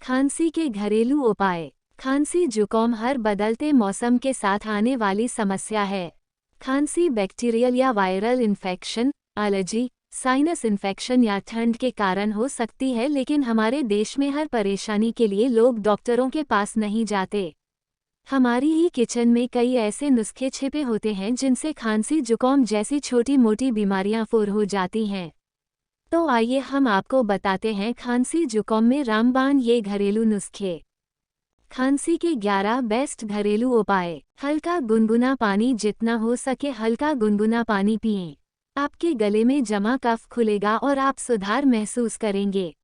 खांसी के घरेलू उपाय। खांसी जुकाम हर बदलते मौसम के साथ आने वाली समस्या है। खांसी बैक्टीरियल या viral infection, allergy, sinus infection या ठंड के कारण हो सकती है, लेकिन हमारे देश में हर परेशानी के लिए लोग डॉक्टरों के पास नहीं जाते। हमारी ही किचन में कई ऐसे नुस्खे छिपे होते हैं जिनसे खांसी जुकाम जैसी छोटी मोटी बीमारियां दूर हो जाती हैं। तो आइए हम आपको बताते हैं खांसी जुकाम में रामबाण ये घरेलू नुस्खे। खांसी के 11 बेस्ट घरेलू उपाय। हल्का गुनगुना पानी, जितना हो सके हल्का गुनगुना पानी पिएं। आपके गले में जमा कफ खुलेगा और आप सुधार महसूस करेंगे।